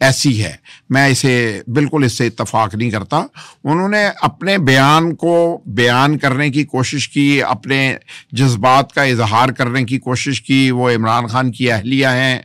ایسی ہے. میں اسے بالکل اس سے اتفاق نہیں کرتا. انہوں نے اپنے بیان کو بیان کرنے کی کوشش کی, اپنے جذبات کا اظہار کرنے کی کوشش کی. وہ عمران خان کی اہلیہ ہیں,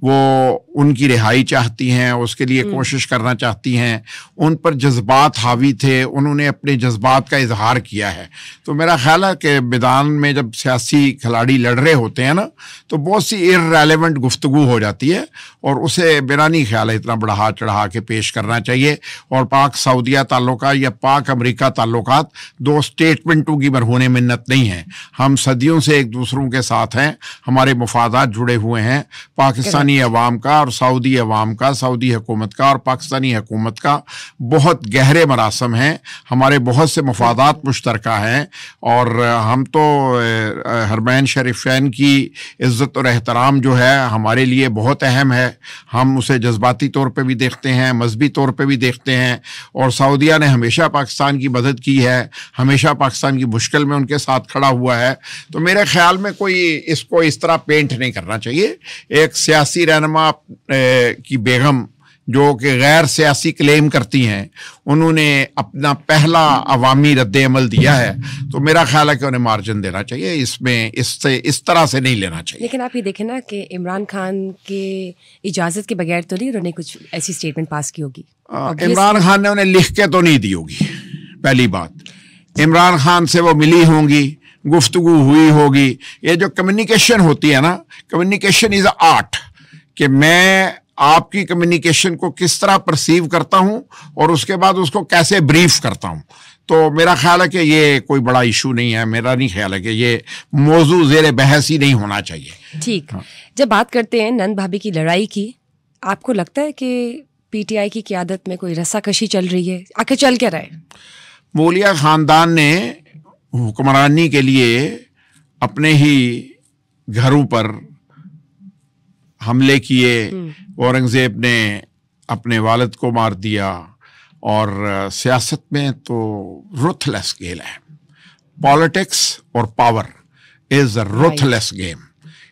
وہ ان کی رہائی چاہتی ہیں, اس کے لیے کوشش کرنا چاہتی ہیں. ان پر جذبات حاوی تھے, انہوں نے اپنے جذبات کا اظہار کیا ہے. تو میرا خیال ہے کہ میدان میں جب سیاسی کھلاڑی لڑ رہے ہوتے ہیں نا, تو بہت سی ارریلیونٹ گفتگو ہو جاتی ہے, اور اسے میرا نہیں خیال ہے اتنا بڑھا چڑھا کے پیش کرنا چاہیے. اور پاک سعودیہ تعلقات یا پاک امریکہ تعلقات دو اسٹیٹمنٹوں کی مرہون منت نہیں ہیں. ہم صدیوں سے ایک دوسروں کے ساتھ ہیں, ہمارے مفادات جڑے ہوئے ہیں. پاکستانی عوام کا اور سعودی عوام کا, سعودی حکومت کا اور پاکستانی حکومت کا بہت گہرے مراسم ہیں, ہمارے بہت سے مفادات مشترکہ ہیں. اور ہم تو حرمین شریفین کی عزت اور احترام جو ہے ہمارے لیے بہت اہم ہے. ہم اسے جذباتی طور پہ بھی دیکھتے ہیں, مذہبی طور پہ بھی دیکھتے ہیں. اور سعودیہ نے ہمیشہ پاکستان کی مدد کی ہے, ہمیشہ پاکستان کی مشکل میں ان کے ساتھ کھڑا ہوا ہے. تو میرے خیال میں کوئی اس کو اس طرح پینٹ نہیں کرنا چاہیے. ایک سیاسی رہنما کی بیگم جو کہ غیر سیاسی کلیم کرتی ہیں, انہوں نے اپنا پہلا عوامی رد عمل دیا ہے, تو میرا خیال ہے کہ انہیں مارجن دینا چاہیے. اس میں اس طرح سے نہیں لینا چاہیے. لیکن آپ یہ دیکھیں نا کہ عمران خان کے اجازت کے بغیر تو نہیں انہوں نے کچھ ایسی اسٹیٹمنٹ پاس کی ہوگی. عمران خان نے انہیں لکھ کے تو نہیں دی ہوگی. پہلی بات, عمران خان سے وہ ملی ہوں گی, گفتگو ہوئی ہوگی. یہ جو کمیونیکیشن ہوتی ہے نا, کمیونیکیشن از اے آرٹ, کہ میں آپ کی کمیونیکیشن کو کس طرح پرسیو کرتا ہوں اور اس کے بعد اس کو کیسے بریف کرتا ہوں. تو میرا خیال ہے کہ یہ کوئی بڑا ایشو نہیں ہے. میرا نہیں خیال ہے کہ یہ موضوع زیر بحث ہی نہیں ہونا چاہیے. ٹھیک. جب بات کرتے ہیں نند بھابھی کی لڑائی کی, آپ کو لگتا ہے کہ پی ٹی آئی کی قیادت میں کوئی رسا کشی چل رہی ہے؟ آخر چل کیا رہا ہے؟ مولیا خاندان نے حکمرانی کے لیے اپنے ہی گھروں پر حملے کیے. اورنگزیب نے اپنے والد کو مار دیا, اور سیاست میں تو رتھ لیس گیم ہے. پالیٹکس اور power is a ruthless game.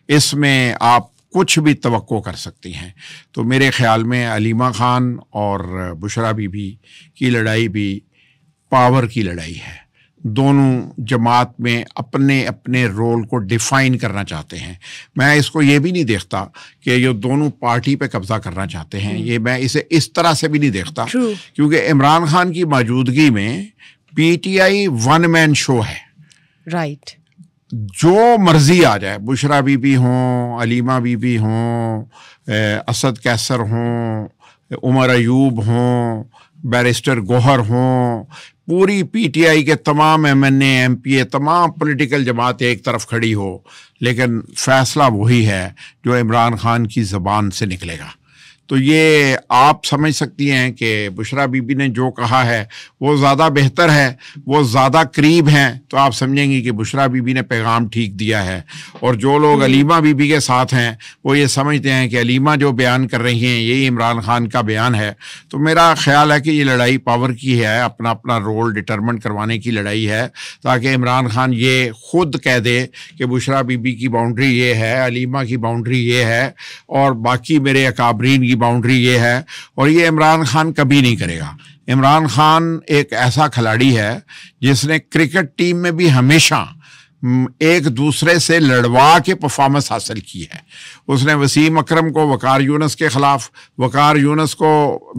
اس میں آپ کچھ بھی توقع کر سکتی ہیں. تو میرے خیال میں علیمہ خان اور بشرا بی بی کی لڑائی بھی پاور کی لڑائی ہے. دونوں جماعت میں اپنے اپنے رول کو ڈیفائن کرنا چاہتے ہیں. میں اس کو یہ بھی نہیں دیکھتا کہ یہ دونوں پارٹی پہ قبضہ کرنا چاہتے ہیں. یہ میں اسے اس طرح سے بھی نہیں دیکھتا, کیونکہ عمران خان کی موجودگی میں پی ٹی آئی ون مین شو ہے. رائٹ. جو مرضی آ جائے, بشرا بی بی ہوں, علیمہ بی بی ہوں, اسد کیسر ہوں, عمر ایوب ہوں, بیرسٹر گوہر ہوں, پوری پی ٹی آئی کے تمام ایم این اے, ایم پی اے, تمام پولیٹیکل جماعت ایک طرف کھڑی ہو, لیکن فیصلہ وہی ہے جو عمران خان کی زبان سے نکلے گا. تو یہ آپ سمجھ سکتی ہیں کہ بشرا بی بی نے جو کہا ہے وہ زیادہ بہتر ہے, وہ زیادہ قریب ہیں, تو آپ سمجھیں گی کہ بشرا بی بی نے پیغام ٹھیک دیا ہے. اور جو لوگ علیمہ بی بی کے ساتھ ہیں وہ یہ سمجھتے ہیں کہ علیمہ جو بیان کر رہی ہیں یہی عمران خان کا بیان ہے. تو میرا خیال ہے کہ یہ لڑائی پاور کی ہے, اپنا اپنا رول ڈٹرمن کروانے کی لڑائی ہے, تاکہ عمران خان یہ خود کہہ دے کہ بشرا بی بی کی باؤنڈری یہ ہے, علیمہ کی باؤنڈری یہ ہے, اور باقی میرے اکابرین کی باؤنڈری یہ ہے. اور یہ عمران خان کبھی نہیں کرے گا. عمران خان ایک ایسا کھلاڑی ہے جس نے کرکٹ ٹیم میں بھی ہمیشہ ایک دوسرے سے لڑوا کے پرفارمنس حاصل کی ہے. اس نے وسیم اکرم کو وقار یونس کے خلاف, وقار یونس کو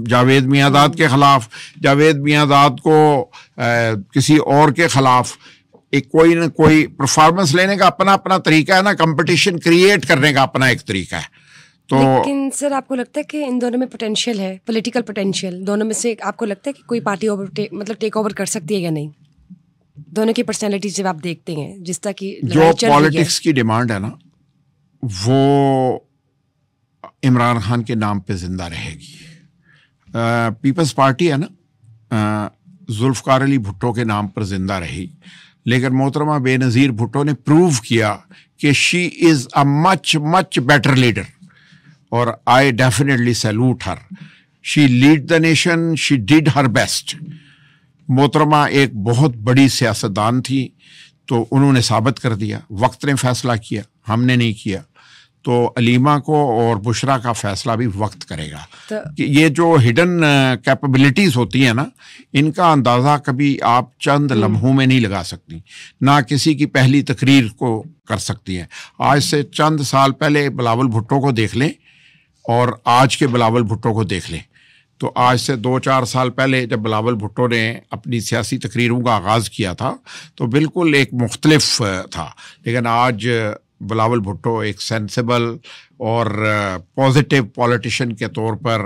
جاوید میاں-داد کے خلاف, جاوید میاں-داد کو کسی اور کے خلاف, ایک کوئی نہ کوئی پرفارمنس لینے کا اپنا اپنا طریقہ ہے نا, کمپٹیشن کریٹ کرنے کا اپنا ایک طریقہ ہے. تو لیکن سر آپ کو لگتا ہے کہ ان دونوں میں پوٹینشیل ہے, پولیٹیکل پوٹینشیل دونوں میں سے آپ کو لگتا ہے کہ کوئی پارٹی مطلب ٹیک اوور کر سکتی ہے یا نہیں؟ دونوں کی پرسنالٹیز جب آپ دیکھتے ہیں, جس طرح کی جو پالیٹکس کی ڈیمانڈ ہے نا وہ عمران خان کے نام پہ زندہ رہے گی. پیپلز پارٹی ہے نا, ذوالفقار علی بھٹو کے نام پر زندہ رہی, لیکن محترمہ بے نظیر بھٹو نے پروو کیا کہ شی از اے مچ مچ بیٹر لیڈر, اور I definitely salute Hare. She lead the nation, she did her best. محترمہ ایک بہت بڑی سیاستدان تھی, تو انہوں نے ثابت کر دیا. وقت نے فیصلہ کیا, ہم نے نہیں کیا. تو علیمہ کو اور بشرا کا فیصلہ بھی وقت کرے گا. تو یہ جو ہڈن کیپبلٹیز ہوتی ہیں نا، ان کا اندازہ کبھی آپ چند لمحوں میں نہیں لگا سکتی، نہ کسی کی پہلی تقریر کو کر سکتی ہیں. آج سے چند سال پہلے بلاول بھٹو کو دیکھ لیں اور آج کے بلاول بھٹو کو دیکھ لیں. تو آج سے 2-4 سال پہلے جب بلاول بھٹو نے اپنی سیاسی تقریروں کا آغاز کیا تھا تو بالکل ایک مختلف تھا، لیکن آج بلاول بھٹو ایک سینسیبل اور پازیٹیو پولیٹیشین کے طور پر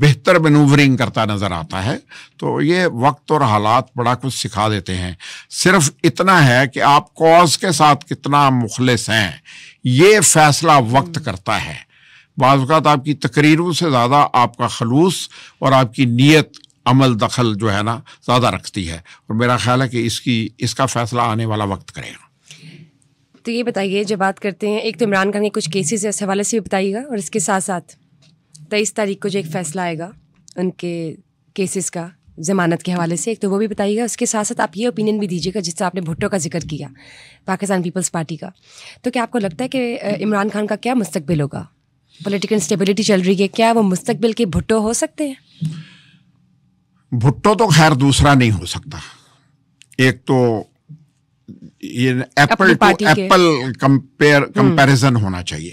بہتر مینوورنگ کرتا نظر آتا ہے. تو یہ وقت اور حالات بڑا کچھ سکھا دیتے ہیں. صرف اتنا ہے کہ آپ کاز کے ساتھ کتنا مخلص ہیں، یہ فیصلہ وقت کرتا ہے. بعض اوقات آپ کی تقریروں سے زیادہ آپ کا خلوص اور آپ کی نیت عمل دخل جو ہے نا زیادہ رکھتی ہے، اور میرا خیال ہے کہ اس کا فیصلہ آنے والا وقت کرے گا. تو یہ بتائیے، جب بات کرتے ہیں، ایک تو عمران خان کے کچھ کیسز اس حوالے سے بھی بتائیے گا، اور اس کے ساتھ ساتھ 23 تاریخ کو جو ایک فیصلہ آئے گا ان کے کیسز کا ضمانت کے حوالے سے، ایک تو وہ بھی بتائیے گا. اس کے ساتھ ساتھ آپ یہ اوپینین بھی دیجیے گا جس سے آپ نے بھٹو کا ذکر کیا، پاکستان پیپلز پارٹی کا. تو کیا آپ کو لگتا ہے کہ عمران خان کا کیا مستقبل ہوگا؟ پولیٹیکل انسٹیبلٹی چل رہی ہے، کیا وہ مستقبل کے بھٹو ہو سکتے ہیں؟ بھٹو تو خیر دوسرا نہیں ہو سکتا. ایک تو یہ ایپل ٹو ایپل کمپیریزن ہونا چاہیے.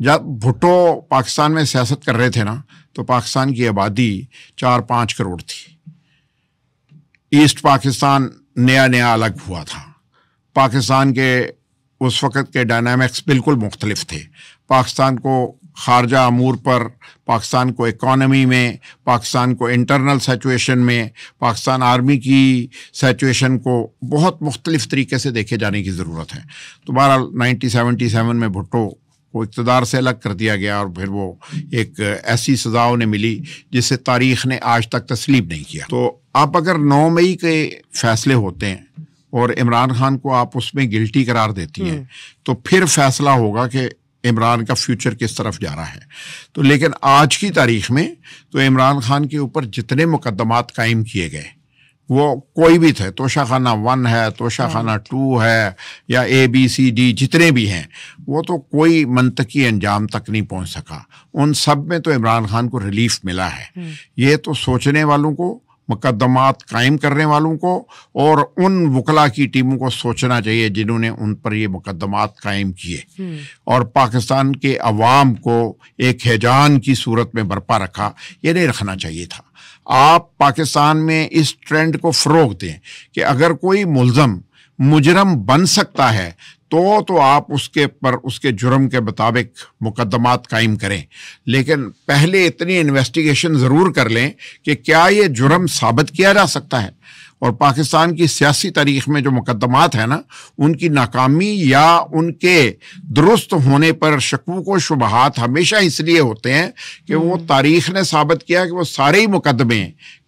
جب بھٹو پاکستان میں سیاست کر رہے تھے نا تو پاکستان کی آبادی 4-5 کروڑ تھی. ایسٹ پاکستان نیا الگ ہوا تھا. پاکستان کے اس وقت کے ڈائنامکس بالکل مختلف تھے. پاکستان کو خارجہ امور پر، پاکستان کو اکانومی میں، پاکستان کو انٹرنل سچویشن میں، پاکستان آرمی کی سچویشن کو بہت مختلف طریقے سے دیکھے جانے کی ضرورت ہے. تو بہرحال 1977 میں بھٹو کو اقتدار سے الگ کر دیا گیا، اور پھر وہ ایک ایسی سزا انہیں ملی جس سے تاریخ نے آج تک تسلیم نہیں کیا. تو آپ اگر 9 مئی کے فیصلے ہوتے ہیں اور عمران خان کو آپ اس میں گلٹی قرار دیتی ہیں تو پھر فیصلہ ہوگا کہ عمران کا فیوچر کس طرف جا رہا ہے. تو لیکن آج کی تاریخ میں تو عمران خان کے اوپر جتنے مقدمات قائم کیے گئے، وہ کوئی بھی تھے، توشہ خانہ 1 ہے، توشہ خانہ 2 ہے، یا ABCD جتنے بھی ہیں، وہ تو کوئی منطقی انجام تک نہیں پہنچ سکا. ان سب میں تو عمران خان کو ریلیف ملا ہے. یہ تو سوچنے والوں کو، مقدمات قائم کرنے والوں کو، اور ان وکلا کی ٹیموں کو سوچنا چاہیے جنہوں نے ان پر یہ مقدمات قائم کیے، اور پاکستان کے عوام کو ایک ہیجان کی صورت میں برپا رکھا. یہ نہیں رکھنا چاہیے تھا. آپ پاکستان میں اس ٹرینڈ کو فروغ دیں کہ اگر کوئی ملزم مجرم بن سکتا ہے تو آپ اس کے جرم کے مطابق مقدمات قائم کریں، لیکن پہلے اتنی انویسٹیگیشن ضرور کر لیں کہ کیا یہ جرم ثابت کیا جا سکتا ہے. اور پاکستان کی سیاسی تاریخ میں جو مقدمات ہیں نا، ان کی ناکامی یا ان کے درست ہونے پر شکوک و شبہات ہمیشہ اس لیے ہوتے ہیں کہ وہ تاریخ نے ثابت کیا کہ وہ سارے ہی مقدمے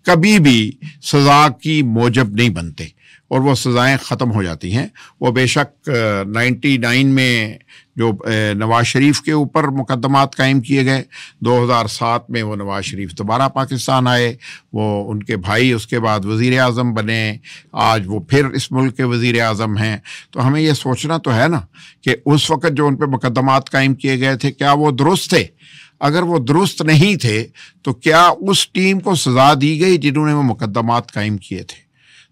کبھی بھی سزا کی موجب نہیں بنتے، اور وہ سزائیں ختم ہو جاتی ہیں. وہ بے شک 99 میں جو نواز شریف کے اوپر مقدمات قائم کیے گئے، 2007 میں وہ نواز شریف دوبارہ پاکستان آئے، وہ ان کے بھائی اس کے بعد وزیر اعظم بنے، آج وہ پھر اس ملک کے وزیر اعظم ہیں. تو ہمیں یہ سوچنا تو ہے نا کہ اس وقت جو ان پہ مقدمات قائم کیے گئے تھے کیا وہ درست تھے؟ اگر وہ درست نہیں تھے تو کیا اس ٹیم کو سزا دی گئی جنہوں نے وہ مقدمات قائم کیے تھے؟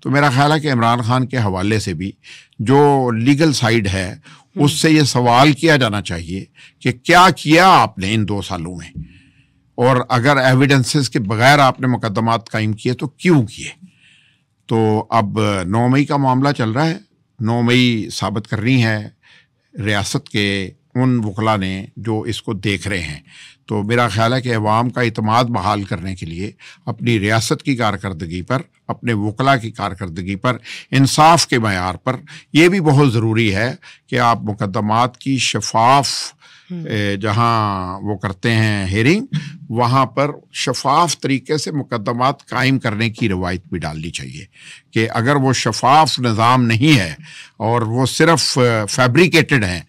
تو میرا خیال ہے کہ عمران خان کے حوالے سے بھی جو لیگل سائیڈ ہے اس سے یہ سوال کیا جانا چاہیے کہ کیا کیا آپ نے ان 2 سالوں میں، اور اگر ایویڈنسز کے بغیر آپ نے مقدمات قائم کیے تو کیوں کیے. تو اب 9 مئی کا معاملہ چل رہا ہے. 9 مئی ثابت کرنی ہے ریاست کے ان وکلا نے جو اس کو دیکھ رہے ہیں. تو میرا خیال ہے کہ عوام کا اعتماد بحال کرنے کے لیے اپنی ریاست کی کارکردگی پر، اپنے وکلا کی کارکردگی پر، انصاف کے معیار پر یہ بھی بہت ضروری ہے کہ آپ مقدمات کی شفاف جہاں وہ کرتے ہیں ہیرنگ، وہاں پر شفاف طریقے سے مقدمات قائم کرنے کی روایت بھی ڈالنی چاہیے کہ اگر وہ شفاف نظام نہیں ہے اور وہ صرف فیبریکیٹڈ ہیں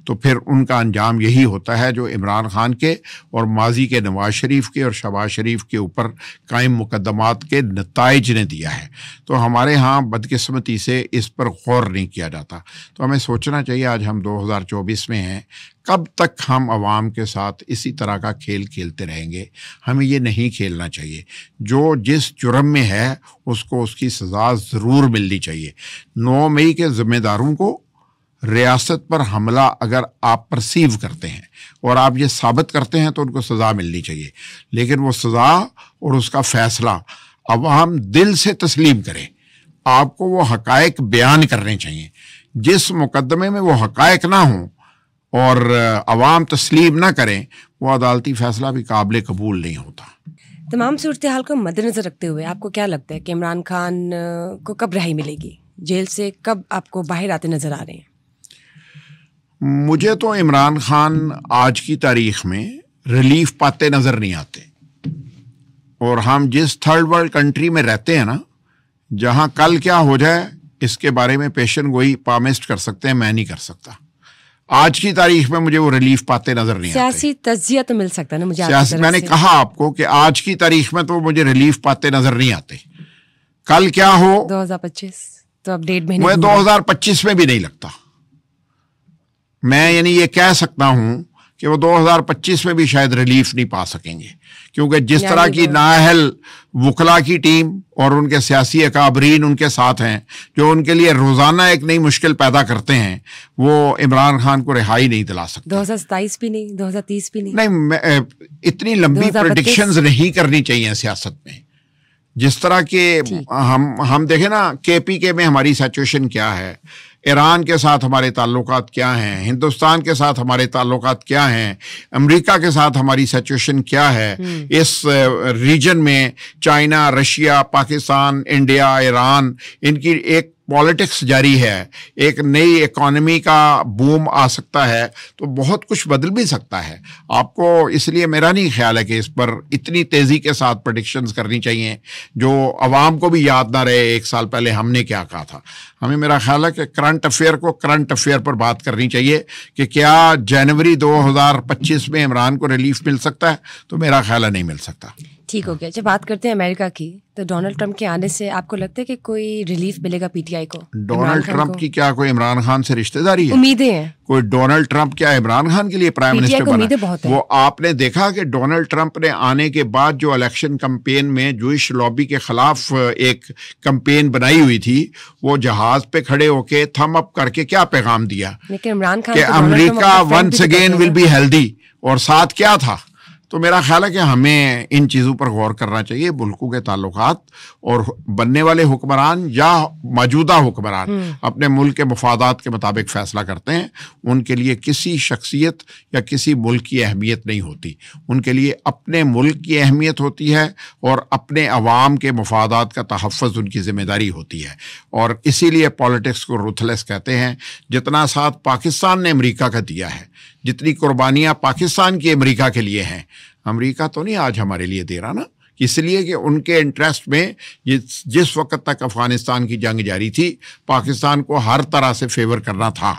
تو پھر ان کا انجام یہی ہوتا ہے جو عمران خان کے اور ماضی کے نواز شریف کے اور شہباز شریف کے اوپر قائم مقدمات کے نتائج نے دیا ہے. تو ہمارے ہاں بدقسمتی سے اس پر غور نہیں کیا جاتا. تو ہمیں سوچنا چاہیے، آج ہم 2024 میں ہیں، کب تک ہم عوام کے ساتھ اسی طرح کا کھیل کھیلتے رہیں گے؟ ہمیں یہ نہیں کھیلنا چاہیے. جو جس جرم میں ہے اس کو اس کی سزا ضرور ملنی چاہیے. 9 مئی کے ذمہ داروں کو ریاست پر حملہ اگر آپ پرسیو کرتے ہیں اور آپ یہ ثابت کرتے ہیں تو ان کو سزا ملنی چاہیے، لیکن وہ سزا اور اس کا فیصلہ عوام دل سے تسلیم کرے. آپ کو وہ حقائق بیان کرنے چاہیے. جس مقدمے میں وہ حقائق نہ ہوں اور عوام تسلیم نہ کریں، وہ عدالتی فیصلہ بھی قابل قبول نہیں ہوتا. تمام صورتحال کو مد نظر رکھتے ہوئے آپ کو کیا لگتا ہے کہ عمران خان کو کب رہائی ملے گی؟ جیل سے کب آپ کو باہر آتے نظر آ رہے ہیں؟ مجھے تو عمران خان آج کی تاریخ میں ریلیف پاتے نظر نہیں آتے. اور ہم جس تھرڈ ورلڈ کنٹری میں رہتے ہیں نا، جہاں کل کیا ہو جائے اس کے بارے میں پیشن گوئی پامسٹ کر سکتے ہیں، میں نہیں کر سکتا. آج کی تاریخ میں مجھے وہ ریلیف پاتے نظر نہیں آتے. سیاسی تجزیہ تو مل سکتا ہے نا مجھے. میں نے کہا آپ کو کہ آج کی تاریخ میں تو مجھے ریلیف پاتے نظر نہیں آتے. کل کیا ہو 2025 تو اب 1.5 مہینے، مجھے 2025 میں بھی نہیں لگتا. میں یعنی یہ کہہ سکتا ہوں کہ وہ 2025 میں بھی شاید ریلیف نہیں پا سکیں گے، کیونکہ جس طرح کی نااہل وکلا کی ٹیم اور ان کے سیاسی اکابرین ان کے ساتھ ہیں، جو ان کے لیے روزانہ ایک نئی مشکل پیدا کرتے ہیں، وہ عمران خان کو رہائی نہیں دلا سکتے. 2027 بھی نہیں، 2030 بھی نہیں. نہیں، اتنی لمبی پریڈکشنز نہیں کرنی چاہیے سیاست میں. جس طرح کے ہم دیکھیں نا KPK میں ہماری سچویشن کیا ہے، ایران کے ساتھ ہمارے تعلقات کیا ہیں، ہندوستان کے ساتھ ہمارے تعلقات کیا ہیں، امریکہ کے ساتھ ہماری سچویشن کیا ہے، اس ریجن میں China, Russia, Pakistan, India, Iran, ان کی ایک پالیٹکس جاری ہے، ایک نئی اکانومی کا بوم آ سکتا ہے، تو بہت کچھ بدل بھی سکتا ہے. آپ کو اس لیے میرا نہیں خیال ہے کہ اس پر اتنی تیزی کے ساتھ پریڈکشنز کرنی چاہیے جو عوام کو بھی یاد نہ رہے 1 سال پہلے ہم نے کیا کہا تھا. ہمیں میرا خیال ہے کہ کرنٹ افیئر کو کرنٹ افیئر پر بات کرنی چاہیے کہ کیا جنوری 2025 میں عمران کو ریلیف مل سکتا ہے، تو میرا خیال ہے نہیں مل سکتا. ٹھیک ہو گیا. جب بات کرتے ہیں امریکہ کی، تو ڈونلڈ ٹرمپ کے آنے سے آپ کو لگتا ہے کہ کوئی ریلیف ملے گا PTI کو؟ ڈونلڈ ٹرمپ کی کیا کوئی عمران خان سے رشتہ داری ہے؟ امیدیں ہیں. کوئی ڈونلڈ ٹرمپ کیا عمران خان کے لیے پرائم منسٹر بنا؟ وہ آپ نے دیکھا کہ ڈونلڈ ٹرمپ نے آنے کے بعد جو الیکشن کمپین میں جوئش لابی کے خلاف ایک کمپین بنائی ہوئی تھی، وہ جہاز پہ کھڑے ہو کے تھم اپ کر کے کیا پیغام دیا کہ امریکہ once again will be healthy, اور ساتھ کیا تھا. تو میرا خیال ہے کہ ہمیں ان چیزوں پر غور کرنا چاہیے. ملکوں کے تعلقات اور بننے والے حکمران یا موجودہ حکمران اپنے ملک کے مفادات کے مطابق فیصلہ کرتے ہیں. ان کے لیے کسی شخصیت یا کسی ملک کی اہمیت نہیں ہوتی. ان کے لیے اپنے ملک کی اہمیت ہوتی ہے اور اپنے عوام کے مفادات کا تحفظ ان کی ذمہ داری ہوتی ہے. اور اسی لیے پالیٹکس کو روتھلیس کہتے ہیں. جتنا ساتھ پاکستان نے امریکہ کا دیا ہے، جتنی قربانیاں پاکستان کی امریکہ کے لیے ہیں، امریکہ تو نہیں آج ہمارے لیے دے رہا نا. اس لیے کہ ان کے انٹرسٹ میں جس وقت تک افغانستان کی جنگ جاری تھی، پاکستان کو ہر طرح سے فیور کرنا تھا،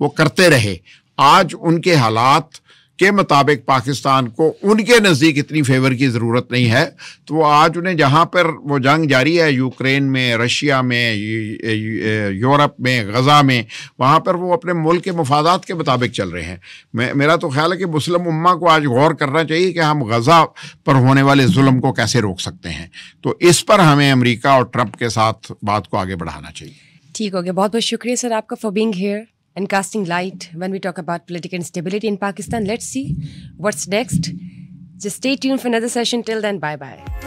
وہ کرتے رہے. آج ان کے حالات کے مطابق پاکستان کو ان کے نزدیک اتنی فیور کی ضرورت نہیں ہے، تو وہ آج انہیں جہاں پر وہ جنگ جاری ہے، یوکرین میں، رشیا میں، یورپ میں، غزہ میں، وہاں پر وہ اپنے ملک کے مفادات کے مطابق چل رہے ہیں. میرا تو خیال ہے کہ مسلم امہ کو آج غور کرنا چاہیے کہ ہم غزہ پر ہونے والے ظلم کو کیسے روک سکتے ہیں. تو اس پر ہمیں امریکہ اور ٹرمپ کے ساتھ بات کو آگے بڑھانا چاہیے. ٹھیک ہو گیا. بہت بہت شکریہ سر آپ کا for being here and casting light when we talk about political instability in Pakistan. Let's see what's next. Just stay tuned for another session. Till then, bye-bye.